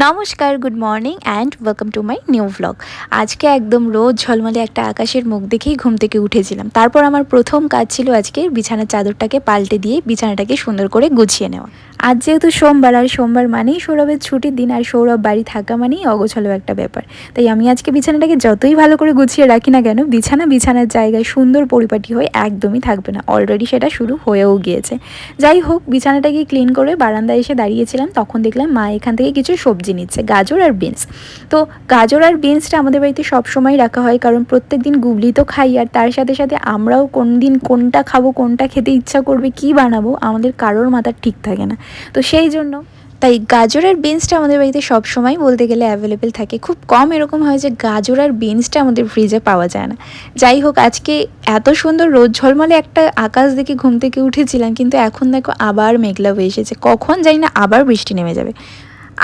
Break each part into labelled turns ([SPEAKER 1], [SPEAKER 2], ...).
[SPEAKER 1] নমস্কার, good morning and welcome to my new blog. আজকে একদম রোদ ঝলমলে একটা আকাশের মুখ দেখেই ঘুম থেকে উঠেছিলাম। তারপর আমার প্রথম কাজ ছিল আজকে বিছানার চাদরটাকে পাল্টে দিয়ে বিছানাটাকে সুন্দর করে গুছিয়ে নেওয়া। আজ যেহেতু সোমবার, আর সোমবার মানেই সৌরভের ছুটির দিন, আর সৌরভ বাড়ি থাকা মানেই অগোছালো একটা ব্যাপার। তাই আমি আজকে বিছানাটাকে যতই ভালো করে গুছিয়ে রাখি না কেন, বিছানার জায়গায় সুন্দর পরিপাটি হয়ে একদমই থাকবে না। অলরেডি সেটা শুরু হয়েও গিয়েছে। যাই হোক, বিছানাটাকে ক্লিন করে বারান্দায় এসে দাঁড়িয়েছিলাম, তখন দেখলাম মা এখান থেকে কিছু সবজি নিচ্ছে, গাজর আর বিনস। তো গাজর আর বিনসটা আমাদের বাড়িতে সবসময় রাখা হয়, কারণ প্রত্যেক দিন গুগলি তো খাই, আর তার সাথে সাথে আমরাও কোন দিন কোনটা খাবো, কোনটা খেতে ইচ্ছা করবে, কি বানাবো, আমাদের কারোর মাথার ঠিক থাকে না। তো সেই জন্য তাই গাজর আর বিনসটা আমাদের বাড়িতে সবসময় বলতে গেলে অ্যাভেলেবেল থাকে। খুব কম এরকম হয় যে গাজর আর বিনসটা আমাদের ফ্রিজে পাওয়া যায় না। যাই হোক, আজকে এত সুন্দর রোদ ঝলমলে একটা আকাশ দেখে ঘুম থেকে উঠেছিলাম, কিন্তু এখন দেখো আবার মেঘলা হয়ে এসেছে, কখন জানি না আবার বৃষ্টি নেমে যাবে।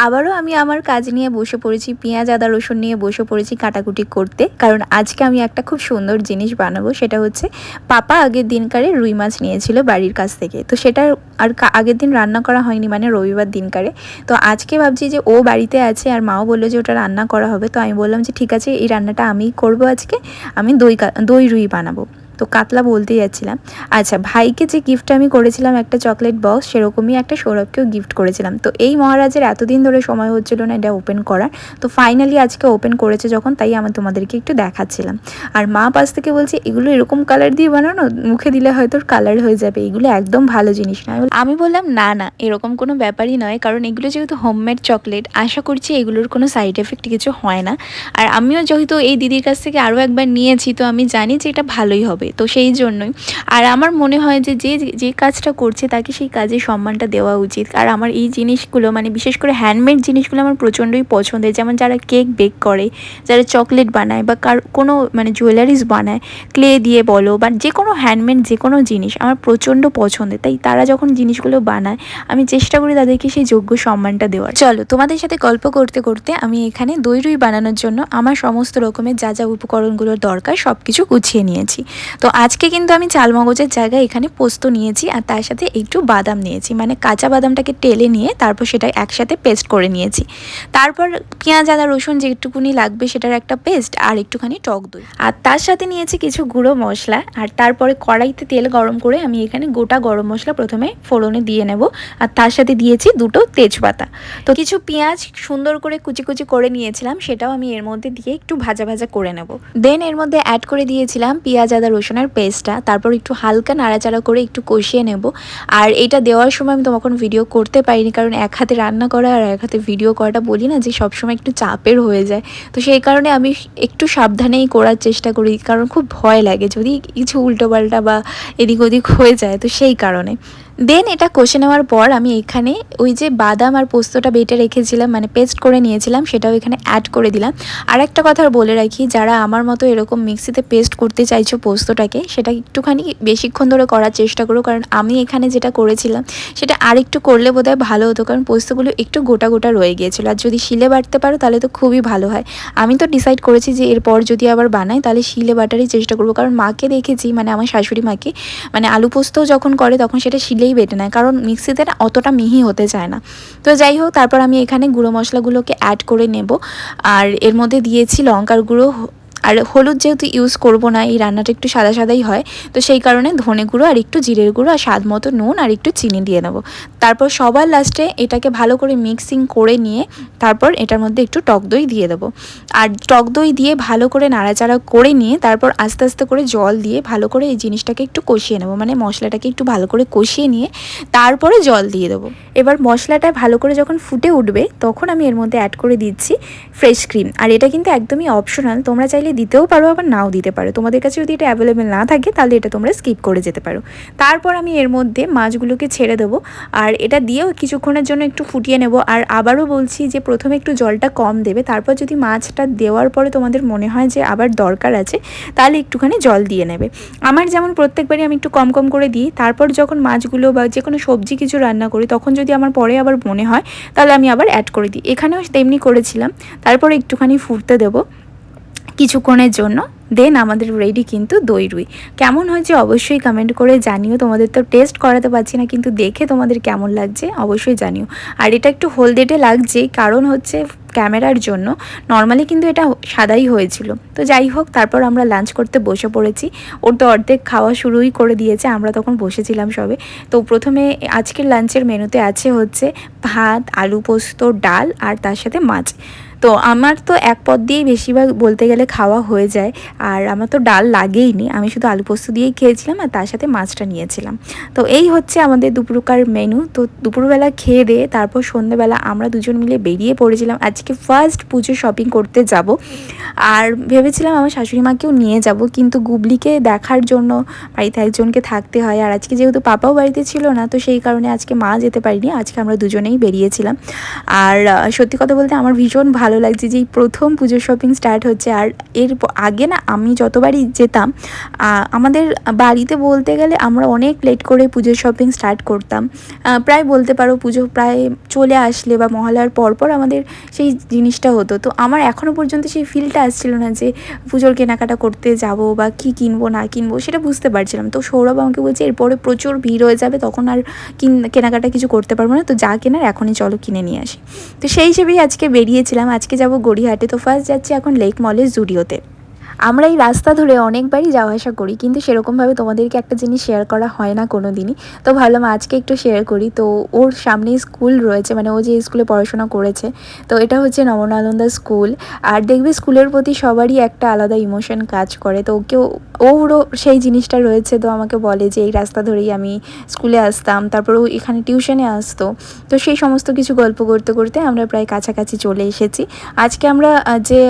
[SPEAKER 1] আবারও আমি আমার কাজ নিয়ে বসে পড়েছি, পেঁয়াজ আদা রসুন নিয়ে বসে পড়েছি কাটাকুটি করতে, কারণ আজকে আমি একটা খুব সুন্দর জিনিস বানাবো। সেটা হচ্ছে, পাপা আগের দিনকারে রুই মাছ নিয়েছিল বাড়ির কাছ থেকে, তো সেটা আর আগের দিন রান্না করা হয়নি, মানে রবিবার দিনকারে। তো আজকে ভাবছি যে ও বাড়িতে আছে, আর মাও বললো যে ওটা রান্না করা হবে, তো আমি বললাম যে ঠিক আছে, এই রান্নাটা আমিই করবো আজকে। আমি দই রুই বানাবো। তো কাতলা বলতেই যাচ্ছিলাম। আচ্ছা, ভাইকে যে গিফটটা আমি করেছিলাম একটা চকলেট বক্স, সেরকমই একটা সৌরভকেও গিফট করেছিলাম। তো এই মহারাজের এতদিন ধরে সময় হচ্ছিল না এটা ওপেন করার, তো ফাইনালি আজকে ওপেন করেছে যখন, তাই আমি তোমাদেরকে একটু দেখাচ্ছিলাম। আর মা পাশ থেকে বলছে, এগুলো এরকম কালার দিয়ে বানানো, মুখে দিলে হয়তো কালার হয়ে যাবে, এগুলো একদম ভালো জিনিস নয়। আমি বললাম না না, এরকম কোনো ব্যাপারই নয়, কারণ এগুলো যেহেতু হোমমেড চকলেট, আশা করছি এগুলোর কোনো সাইড এফেক্ট কিছু হয় না। আর আমিও যেহেতু এই দিদির কাছ থেকে আরও একবার নিয়েছি, তো আমি জানি যে এটা ভালোই হবে, তো সেই জন্যই। আর আমার মনে হয় যে যে যে কাজটা করছে তাকে সেই কাজে সম্মানটা দেওয়া উচিত। আর আমার এই জিনিসগুলো, মানে বিশেষ করে হ্যান্ডমেড জিনিসগুলো আমার প্রচণ্ডই পছন্দের। যেমন যারা কেক বেক করে, যারা চকলেট বানায়, বা কোনো মানে জুয়েলারিস বানায়, ক্লে দিয়ে বলো, বা যে কোনো হ্যান্ডমেড যে কোনো জিনিস আমার প্রচণ্ড পছন্দের। তাই তারা যখন জিনিসগুলো বানায়, আমি চেষ্টা করি তাদেরকে সেই যোগ্য সম্মানটা দেওয়ার। চলো, তোমাদের সাথে গল্প করতে করতে আমি এখানে দই রুই বানানোর জন্য আমার সমস্ত রকমের যা যা উপকরণগুলোর দরকার সব কিছু গুছিয়ে নিয়েছি। তো আজকে কিন্তু আমি চালমগজের জায়গায় এখানে পোস্ত নিয়েছি, আর তার সাথে একটু বাদাম নিয়েছি, মানে কাঁচা বাদামটাকে টেলে নিয়ে তারপর সেটা একসাথে পেস্ট করে নিয়েছি। তারপর পেঁয়াজ আদা রসুন যেটুকুনি লাগবে সেটার একটা পেস্ট, আর একটুখানি টক দই, আর তার সাথে নিয়েছি কিছু গুঁড়ো মশলা। আর তারপরে কড়াইতে তেল গরম করে আমি এখানে গোটা গরম মশলা প্রথমে ফোড়নে দিয়ে নেব, আর তার সাথে দিয়েছি দুটো তেজপাতা। তো কিছু পেঁয়াজ সুন্দর করে কুচি কুচি করে নিয়েছিলাম, সেটাও আমি এর মধ্যে দিয়ে একটু ভাজা ভাজা করে নেব। দেন এর মধ্যে অ্যাড করে দিয়েছিলাম পেঁয়াজ আদা রসুনের পেস্টটা, তারপর একটু হালকা নাড়াচাড়া করে একটু কষিয়ে নেব। আর এটা দেওয়ার সময় আমি তখন ভিডিও করতে পারিনি, কারণ এক হাতে রান্না করা আর এক হাতে ভিডিও করাটা বলি না যে সবসময় একটু চাপের হয়ে যায়। তো সেই কারণে আমি একটু সাবধানেই করার চেষ্টা করি, কারণ খুব ভয় লাগে যদি কিছু উল্টোপাল্টা বা এদিক ওদিক হয়ে যায়, তো সেই কারণে। দেন এটা কষে নেওয়ার পর আমি এখানে ওই যে বাদাম আর পোস্তটা বেটে রেখেছিলাম, মানে পেস্ট করে নিয়েছিলাম, সেটাও এখানে অ্যাড করে দিলাম। আর একটা কথা বলে রাখি, যারা আমার মতো এরকম মিক্সিতে পেস্ট করতে চাইছো পোস্তটাকে, সেটা একটুখানি বেশিক্ষণ ধরে করার চেষ্টা করো, কারণ আমি এখানে যেটা করেছিলাম সেটা আরেকটু করলে বোধহয় ভালো হতো, কারণ পোস্তগুলো একটু গোটা গোটা রয়ে গিয়েছিলো। আর যদি শিলে বাটতে পারো তাহলে তো খুবই ভালো হয়। আমি তো ডিসাইড করেছি যে এরপর যদি আবার বানাই তাহলে শিলে বাটারই চেষ্টা করবো, কারণ মাকে দেখেছি, মানে আমার শাশুড়ি মাকে, মানে আলু পোস্তও যখন করে তখন সেটা শিলেই বেটে নেয়, কারণ মিক্সিতে না অতটা মিহি হতে চায় না। তো যাই হোক, তারপর আমি এখানে গুঁড়ো মশলাগুলোকে অ্যাড করে নেব। আর এর মধ্যে দিয়েছি লঙ্কার গুঁড়ো, আর হলুদ যেহেতু ইউজ করব না, এই রান্নাটা একটু সাদা সাদাই হয়, তো সেই কারণে ধনে গুঁড়ো আর একটু জিরের গুঁড়ো আর স্বাদ মতো নুন আর একটু চিনি দিয়ে নেব। তারপর সবার লাস্টে এটাকে ভালো করে মিক্সিং করে নিয়ে তারপর এটার মধ্যে একটু টক দই দিয়ে দেবো। আর টক দই দিয়ে ভালো করে নাড়াচাড়া করে নিয়ে তারপর আস্তে আস্তে করে জল দিয়ে ভালো করে এই জিনিসটাকে একটু কষিয়ে নেব, মানে মশলাটাকে একটু ভালো করে কষিয়ে নিয়ে তারপরে জল দিয়ে দেবো। এবার মশলাটা ভালো করে যখন ফুটে উঠবে তখন আমি এর মধ্যে অ্যাড করে দিচ্ছি ফ্রেশ ক্রিম। আর এটা কিন্তু একদমই অপশনাল, তোমরা চাইলে দিতেও পারো আবার নাও দিতে পারো, তোমাদের কাছে যদি এটা অ্যাভেলেবেল না থাকে তাহলে এটা তোমরা স্কিপ করে যেতে পারো। তারপর আমি এর মধ্যে মাছগুলোকে ছেড়ে দেবো, আর এটা দিয়েও কিছুক্ষণের জন্য একটু ফুটিয়ে নেব। আর আবারও বলছি যে প্রথমে একটু জলটা কম দেবে, তারপর যদি মাছটা দেওয়ার পরে তোমাদের মনে হয় যে আবার দরকার আছে তাহলে একটুখানি জল দিয়ে নেবে। আমার যেমন প্রত্যেকবারই আমি একটু কম কম করে দিই, তারপর যখন মাছগুলো বা যে কোনো সবজি কিছু রান্না করি তখন যদি আমার পরে আবার মনে হয় তাহলে আমি আবার অ্যাড করে দিই। এখানেও তেমনি করেছিলাম। তারপর একটুখানি ফুটতে দেবো। কিছুক্ষণের জন্য। দেন আমাদের রেডি কিন্তু দই রুই। কেমন হয়েছে অবশ্যই কমেন্ট করে জানিও। তোমাদের তো টেস্ট করাতে পারছি না, কিন্তু দেখে তোমাদের কেমন লাগছে অবশ্যই জানিও। আর এটা একটু হলদেটে লাগছে, কারণ হচ্ছে ক্যামেরার জন্য। নর্মালি কিন্তু এটা সাদাই হয়েছিল। তো যাই হোক, তারপর আমরা লাঞ্চ করতে বসে পড়েছি। ওর তো অর্ধেক খাওয়া শুরুই করে দিয়েছে, আমরা তখন বসেছিলাম সবে। তো প্রথমে আজকের লাঞ্চের মেনুতে আছে হচ্ছে ভাত, আলু পোস্ত, ডাল আর তার সাথে মাছ। তো আমার তো এক পদ দিয়েই বেশিরভাগ বলতে গেলে খাওয়া হয়ে যায়, আর আমার তো ডাল লাগেই নি, আমি শুধু আলু পোস্ত দিয়েই খেয়েছিলাম আর তার সাথে মাছটা নিয়েছিলাম। তো এই হচ্ছে আমাদের দুপুরকার মেনু। তো দুপুরবেলা খেয়ে দিয়ে তারপর সন্ধ্যেবেলা আমরা দুজন মিলে বেরিয়ে পড়েছিলাম আজকে ফার্স্ট পুজো শপিং করতে যাব। আর ভেবেছিলাম আমার শাশুড়ি মাকেও নিয়ে যাব, কিন্তু গুবলিকে দেখার জন্য বাড়িতে একজনকে থাকতে হয়, আর আজকে যেহেতু পাপাও বাড়িতে ছিল না, তো সেই কারণে আজকে মা যেতে পারিনি, আজকে আমরা দুজনেই বেরিয়েছিলাম। আর সত্যি কথা বলতে আমার ভীষণ ভালো লাগছে যে এই প্রথম পুজোর শপিং স্টার্ট হচ্ছে। আর এর আগে না আমি যতবারই যেতাম আমাদের বাড়িতে বলতে গেলে আমরা অনেক লেট করে পুজোর শপিং স্টার্ট করতাম। প্রায় বলতে পারো পুজো প্রায় চলে আসলে বা মহালয়ার পরপর আমাদের সেই জিনিসটা হতো। তো আমার এখনও পর্যন্ত সেই ফিলটা আসছিল না যে পুজোর কেনাকাটা করতে যাব বা কি কিনবো না কিনবো সেটা বুঝতে পারছিলাম। তো সৌরভ আমাকে বলছে এরপরে প্রচুর ভিড় হয়ে যাবে, তখন আর কেনাকাটা কিছু করতে পারবো না, তো যা কেনার এখনই চলো কিনে নিয়ে আসি। তো সেই হিসেবেই আজকে বেরিয়েছিলাম। আজকে যাব গড়িয়াহাটে। তো ফার্স্ট যাচ্ছি এখন লেক মলের জুডিওতে। আমরা এই রাস্তা ধরে অনেকবারই যাওয়া আসা করি, কিন্তু সেরকমভাবে তোমাদেরকে একটা জিনিস শেয়ার করা হয় না কোনো দিনই। তো ভাবলাম আজকে একটু শেয়ার করি। তো ওর সামনেই স্কুল রয়েছে, মানে ও যে স্কুলে পড়াশোনা করেছে, তো এটা হচ্ছে নবনানন্দা স্কুল। আর দেখবে স্কুলের প্রতি সবারই একটা আলাদা ইমোশন কাজ করে। তো ওরও সেই জিনিসটা রয়েছে। তো আমাকে বলে যে এই রাস্তা ধরেই আমি স্কুলে আসতাম, তারপর ও এখানে টিউশনে আসতো। তো সেই সমস্ত কিছু গল্প করতে করতে আমরা প্রায় কাছাকাছি চলে এসেছি। আজকে আমরা যে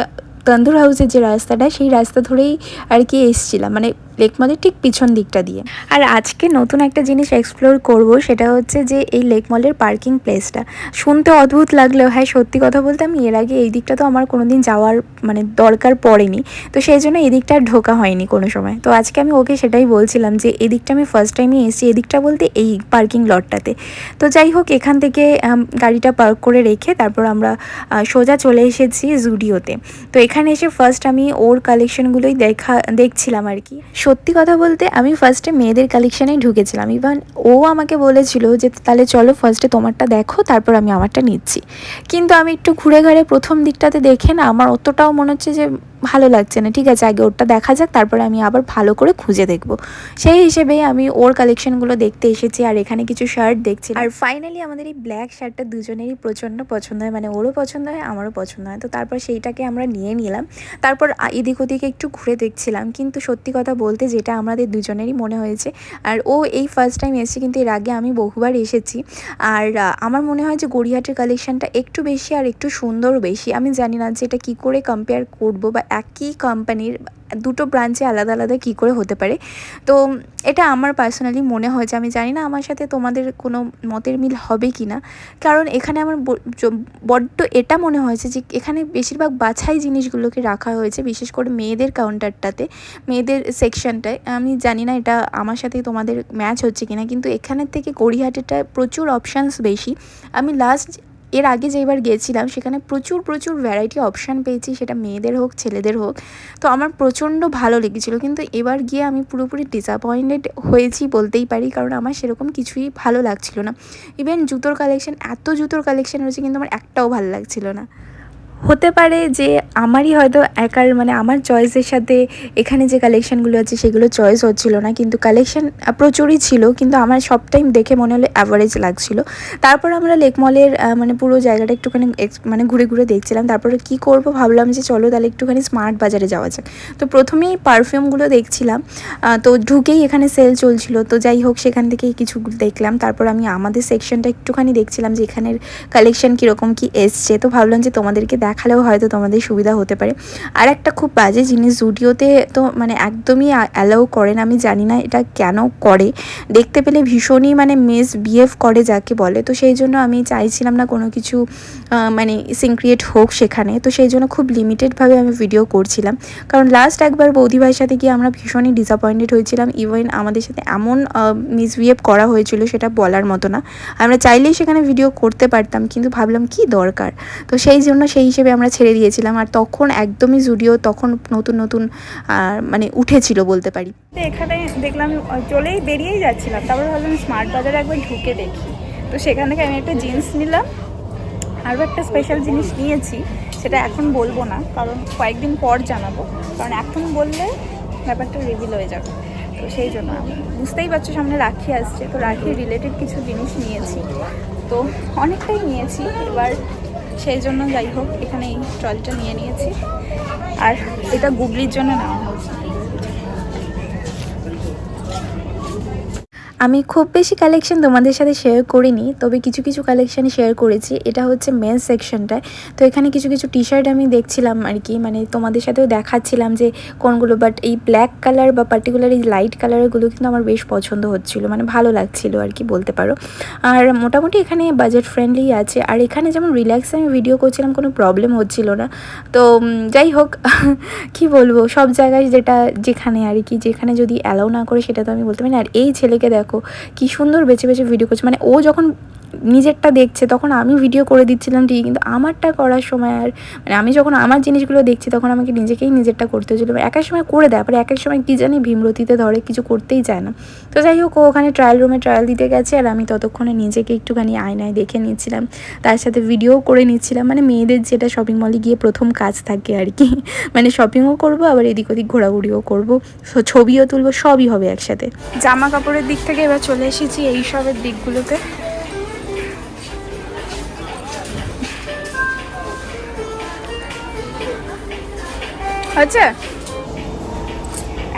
[SPEAKER 1] তন্দুর হাউসের যে রাস্তাটা, সেই রাস্তা ধরেই আর কি এসছিলাম, মানে লেক মলের ঠিক পিছন দিকটা দিয়ে। আর আজকে নতুন একটা জিনিস এক্সপ্লোর করব, সেটা হচ্ছে যে এই লেক মলের পার্কিং প্লেসটা। শুনতে অদ্ভুত লাগলেও হ্যাঁ, সত্যি কথা বলতে আমি এর আগে এই দিকটা তো আমার কোনো দিন যাওয়ার মানে দরকার পড়েনি, তো সেই জন্য এদিকটা আর ঢোকা হয়নি কোনো সময়। তো আজকে আমি ওকে সেটাই বলছিলাম যে এদিকটা আমি ফার্স্ট টাইমই এসেছি, এদিকটা বলতে এই পার্কিং লটটাতে। তো যাই হোক, এখান থেকে গাড়িটা পার্ক করে রেখে তারপর আমরা সোজা চলে এসেছি জুডিওতে। তো এখানে এসে ফার্স্ট আমি ওর কালেকশনগুলোই দেখছিলাম আর কি। সত্যি কথা বলতে আমি ফার্স্টে মেয়েদের কালেকশানেই ঢুকেছিলাম। ইভান ও আমাকে বলেছিল যে তাহলে চলো ফার্স্টে তোমারটা দেখো, তারপর আমি আমারটা নিচ্ছি। কিন্তু আমি একটু ঘুরে ঘাড়ে প্রথম দিকটাতে দেখে না আমার অতটাও মনে হচ্ছে যে ভালো লাগছে না। ঠিক আছে, আগে ওরটা দেখা যাক, তারপরে আমি আবার ভালো করে খুঁজে দেখব। সেই হিসেবেই আমি ওর কালেকশনগুলো দেখতে এসেছি। আর এখানে কিছু শার্ট দেখছি। আর ফাইনালি আমাদের এই ব্ল্যাক শার্টটা দুজনেরই প্রচণ্ড পছন্দ হয়, মানে ওরও পছন্দ হয় আমারও পছন্দ হয়। তো তারপর সেইটাকে আমরা নিয়ে নিলাম। তারপর এদিক ওদিকে একটু ঘুরে দেখছিলাম, কিন্তু সত্যি কথা বলতে যেটা আমাদের দুজনেরই মনে হয়েছে, আর ও এই ফার্স্ট টাইম এসেছে, কিন্তু এর আগে আমি বহুবার এসেছি। আর আমার মনে হয় যে গড়িয়াহাটের কালেকশানটা একটু বেশি আর একটু সুন্দরও বেশি। আমি জানি না যে এটা কী করে কম্পেয়ার করবো, বা একই কোম্পানির দুটো ব্রাঞ্চে আলাদা আলাদা কী করে হতে পারে। তো এটা আমার পার্সোনালি মনে হয়েছে। আমি জানি না আমার সাথে তোমাদের কোনো মতের মিল হবে কি না, কারণ এখানে আমার বড্ড এটা মনে হয়েছে যে এখানে বেশিরভাগ বাছাই জিনিসগুলোকে রাখা হয়েছে, বিশেষ করে মেয়েদের কাউন্টারটাতে, মেয়েদের সেকশনটায়। আমি জানি না এটা আমার সাথে তোমাদের ম্যাচ হচ্ছে কিনা, কিন্তু এখানের থেকে গড়িয়াহাটেটা প্রচুর অপশানস বেশি। আমি এর আগে যেবার গিয়েছিলাম সেখানে প্রচুর প্রচুর ভ্যারাইটি অপশান পেয়েছি, সেটা মেয়েদের হোক ছেলেদের হোক। তো আমার প্রচণ্ড ভালো লেগেছিলো, কিন্তু এবার গিয়ে আমি পুরোপুরি ডিসঅ্যাপয়েন্টেড হয়েছি বলতেই পারি, কারণ আমার সেরকম কিছুই ভালো লাগছিল না। ইভেন জুতোর কালেকশন, এত জুতোর কালেকশন রয়েছে, কিন্তু আমার একটাও ভালো লাগছিল না। হতে পারে যে আমারই হয়তো একার মানে আমার চয়েসের সাথে এখানে যে কালেকশানগুলো আছে সেগুলো চয়েস হচ্ছিলো না, কিন্তু কালেকশান প্রচুরই ছিল, কিন্তু আমার সব টাইম দেখে মনে হলো অ্যাভারেজ লাগছিলো। তারপর আমরা লেক মলের মানে পুরো জায়গাটা একটুখানি মানে ঘুরে ঘুরে দেখছিলাম। তারপরে কি করব ভাবলাম যে চলো তাহলে একটুখানি স্মার্ট বাজারে যাওয়া যাক। তো প্রথমেই পারফিউমগুলো দেখছিলাম, তো ঢুকেই এখানে সেল চলছিল। তো যাই হোক, সেখান থেকেই কিছু দেখলাম। তারপর আমি আমাদের সেকশনটা একটুখানি দেখছিলাম যে এখানের কালেকশান কীরকম কী এসছে। তো ভাবলাম যে তোমাদেরকে দেখালেও হয়তো তোমাদের সুবিধা হতে পারে। আর একটা খুব বাজে জিনিস, জুডিওতে তো মানে একদমই অ্যালাউ করে না, আমি জানি না এটা কেন করে। দেখতে পেলে ভীষণই মানে মিসবিহেভ করে যাকে বলে। তো সেই জন্য আমি চাইছিলাম না কোনো কিছু মানে সিনক্রিয়েট হোক সেখানে। তো সেই জন্য খুব লিমিটেডভাবে আমি ভিডিও করছিলাম, কারণ লাস্ট একবার বৌদি ভাইয়ের সাথে গিয়ে আমরা ভীষণই ডিসঅ্যাপয়েন্টেড হয়েছিলাম। ইভেন আমাদের সাথে এমন মিসবিহেভ করা হয়েছিল সেটা বলার মতো না। আমরা চাইলেই সেখানে ভিডিও করতে পারতাম, কিন্তু ভাবলাম কি দরকার। তো সেই জন্য সেই হিসেবে ভেবে আমরা ছেড়ে দিয়েছিলাম। আর তখন একদমই জুডিও তখন নতুন নতুন মানে উঠেছিল বলতে পারি।
[SPEAKER 2] এখানে দেখলাম চলেই বেরিয়েই যাচ্ছিলাম, তারপর ভাবলাম স্মার্ট বাজারে একবার ঢুকে দেখি। তো সেখান থেকে আমি একটা জিন্স নিলাম, আরও একটা স্পেশাল জিনিস নিয়েছি, সেটা এখন বলবো না, কারণ কয়েকদিন পর জানাবো, কারণ এখন বললে ব্যাপারটা রিভিল হয়ে যাবে। তো সেই জন্য বুঝতেই পারছো সামনে রাখি আসছে, তো রাখি রিলেটেড কিছু জিনিস নিয়েছি, তো অনেকটাই নিয়েছি এবার, সেই জন্য যাই হোক এখানে এই ট্রলিটা নিয়ে নিয়েছি। আর এটা গুগলির জন্য নেওয়া হয়েছে।
[SPEAKER 1] আমি খুব বেশি কালেকশন তোমাদের সাথে শেয়ার করিনি, তবে কিছু কিছু কালেকশান শেয়ার করেছি। এটা হচ্ছে মেন্স সেকশনটায়। তো এখানে কিছু কিছু টি শার্ট আমি দেখছিলাম আর কি, মানে তোমাদের সাথেও দেখাচ্ছিলাম যে কোনগুলো, বাট এই ব্ল্যাক কালার বা পার্টিকুলার এই লাইট কালারগুলো কিন্তু আমার বেশ পছন্দ হচ্ছিলো, মানে ভালো লাগছিলো আর কি বলতে পারো। আর মোটামুটি এখানে বাজেট ফ্রেন্ডলি আছে। আর এখানে যেমন রিল্যাক্সে আমি ভিডিও করছিলাম, কোনো প্রবলেম হচ্ছিল না। তো যাই হোক কি বলবো, সব জায়গায় যেখানে আর কি, যেখানে যদি অ্যালাউ না করে সেটা তো আমি বলতে পারি না। আর এই ছেলেকে দেখো কি সুন্দর বেছে বেছে ভিডিও করছে, মানে ও যখন নিজেরটা দেখছে তখন আমি ভিডিও করে দিচ্ছিলাম ঠিকই, কিন্তু আমারটা করার সময় আর মানে আমি যখন আমার জিনিসগুলো দেখছি তখন আমাকে নিজেরটা করতে হচ্ছিলো। এক এক সময় করে দেয়, আবার এক এক সময় কী জানি ভীমরতিতে ধরে, কিছু করতেই চায় না। তো যাই হোক ও ওখানে ট্রায়াল রুমে ট্রায়াল দিতে গেছে, আর আমি ততক্ষণে নিজেকে একটুখানি আয়নায় দেখে নিচ্ছিলাম, তার সাথে ভিডিও করে নিচ্ছিলাম। মানে মেয়েদের যেটা শপিং মলে গিয়ে প্রথম কাজ থাকে আর কি, মানে শপিংও করবো, আবার এদিক ওদিক ঘোরাঘুরিও করবো, ছবিও তুলবো, সবই হবে একসাথে।
[SPEAKER 2] জামা কাপড়ের দিক থেকে এবার চলে এসেছি এইসবের দিকগুলোতে। আচ্ছা,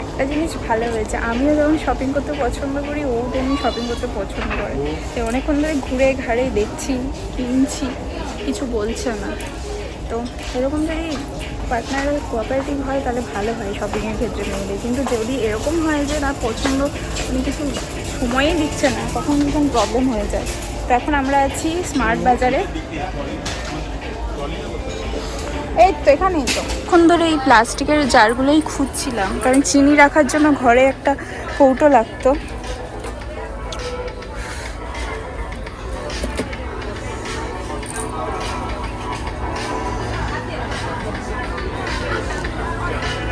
[SPEAKER 2] একটা জিনিস ভালো হয়েছে, আমিও যেমন শপিং করতে পছন্দ করি, ও তেমনি শপিং করতে পছন্দ করে। অনেকক্ষণ ধরে ঘুরে ঘাড়ে দেখছি, কিনছি, কিছু বলছে না। তো এরকম যদি পার্টনারের কোঅপারেটিভ হয় তাহলে ভালো হয় শপিংয়ের ক্ষেত্রে মেয়েদের, কিন্তু যদি এরকম হয় যে না পছন্দ উনি কিছু সময়ই দিচ্ছে না, তখন ভীষণ প্রবলেম হয়ে যায়। তো এখন আমরা আছি স্মার্ট বাজারে, এই তো এখানেই। তো এখন ধরে এই প্লাস্টিকের জারগুলোই খুঁজছিলাম, কারণ চিনি রাখার জন্য ঘরে একটা কৌটো লাগতো।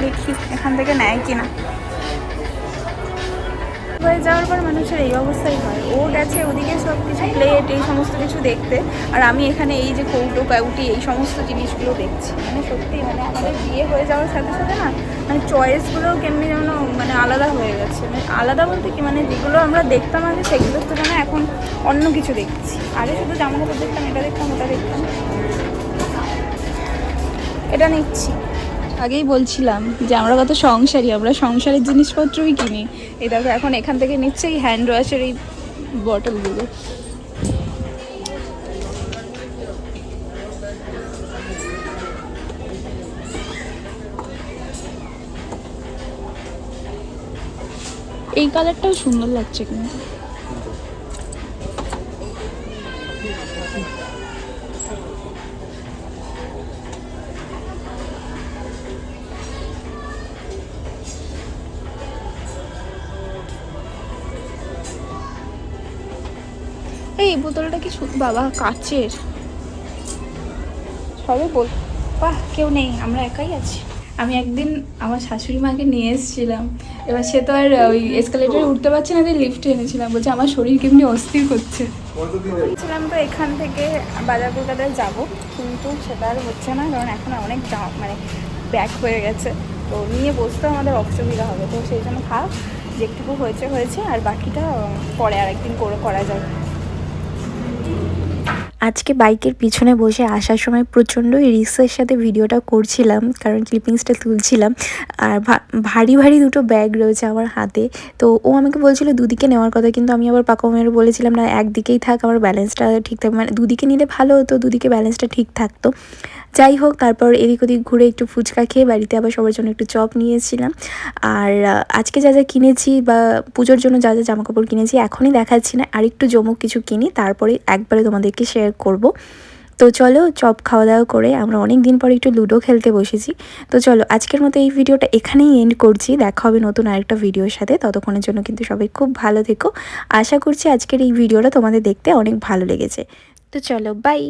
[SPEAKER 2] দেখি এখান থেকে নেয় কিনা। হয়ে যাওয়ার পর মানুষের এই অবস্থাই হয়। ও গেছে ওদিকে সব কিছু প্লেট এই সমস্ত কিছু দেখতে, আর আমি এখানে এই যে কৌটো কাউটি এই সমস্ত জিনিসগুলো দেখছি। মানে সত্যি মানে আমাদের বিয়ে হয়ে যাওয়ার সাথে সাথে না, মানে চয়েসগুলোও কেমনি যেন মানে আলাদা হয়ে গেছে। মানে আলাদা বলতে কি, মানে যেগুলো আমরা দেখতাম আগে সেগুলোর তুলনায় এখন অন্য কিছু দেখছি। আগে শুধু জামা কাপড় দেখতাম, এটা দেখতাম, ওটা দেখতাম। এটা নিচ্ছি। আগেই বলছিলাম যে আমরা কত সংসারী, আমরা সংসারের জিনিসপত্রই কিনি। এই দেখো এখন এখান থেকে নিচ্ছে এই হ্যান্ড ওয়াশের এই বটলগুলো। এই কালারটাও সুন্দর লাগছে কিন্তু। এই বোতলটা কি বাবা কাচের? সবে বল, বাহ কেউ নেই, আমরা একাই আছি। আমি একদিন আমার শাশুড়ি মাকে নিয়ে এসেছিলাম, এবার সে তো আর ওই এসকালেটারে উঠতে পারছে না, দিয়ে লিফটে এনেছিলাম, বলছে আমার শরীর কেমনি অস্থির করছে। বলছিলাম তো এখান থেকে বাজার কলকাতায় যাবো, কিন্তু সেটা আর হচ্ছে না, কারণ এখন অনেক মানে ব্যাক হয়ে গেছে, তো নিয়ে বসতে আমাদের অসুবিধা হবে। তো সেই জন্য থাক, যেটুকু হয়েছে হয়েছে, আর বাকিটা পরে আরেকদিন করা যাবে।
[SPEAKER 1] আজকে বাইকের পিছনে বসে আসার সময় প্রচণ্ড রিস্কের সাথে ভিডিওটা করছিলাম, কারণ ক্লিপিংসটা তুলছিলাম। আর ভারী ভারী দুটো ব্যাগ রয়েছে আমার হাতে, তো ও আমাকে বলছিল দুদিকে নেওয়ার কথা, কিন্তু আমি আবার পাকা মেয়ের বলেছিলাম না একদিকেই থাক, আমার ব্যালেন্সটা ঠিক থাকবে, মানে দুদিকে নিলে ভালো হতো, দুদিকে ব্যালেন্সটা ঠিক থাকতো। যাই হোক তারপর এদিক ওদিক ঘুরে একটু ফুচকা খেয়ে বাড়িতে আবার সবার জন্য একটু চপ নিয়ে এসেছিলাম। আর আজকে যা যা কিনেছি বা পুজোর জন্য যা যা জামাকাপড় কিনেছি এখনই দেখাচ্ছি না, আর একটু জমক কিছু কিনি, তারপরে একবারে তোমাদেরকে শেয়ার করব। তো চলো চপ খাওয়া দাওয়া করে আমরা অনেক দিন পর একটু লুডো খেলতে বসেছি। তো চলো আজকের মতো এই ভিডিওটা এখানেই এন্ড করছি, দেখা হবে নতুন আরেকটা ভিডিওর সাথে। ততক্ষণের জন্য কিন্তু সবাই খুব ভালো থেকো। আশা করছি আজকের এই ভিডিওটা তোমাদের দেখতে অনেক ভালো লেগেছে। তো চলো বাই।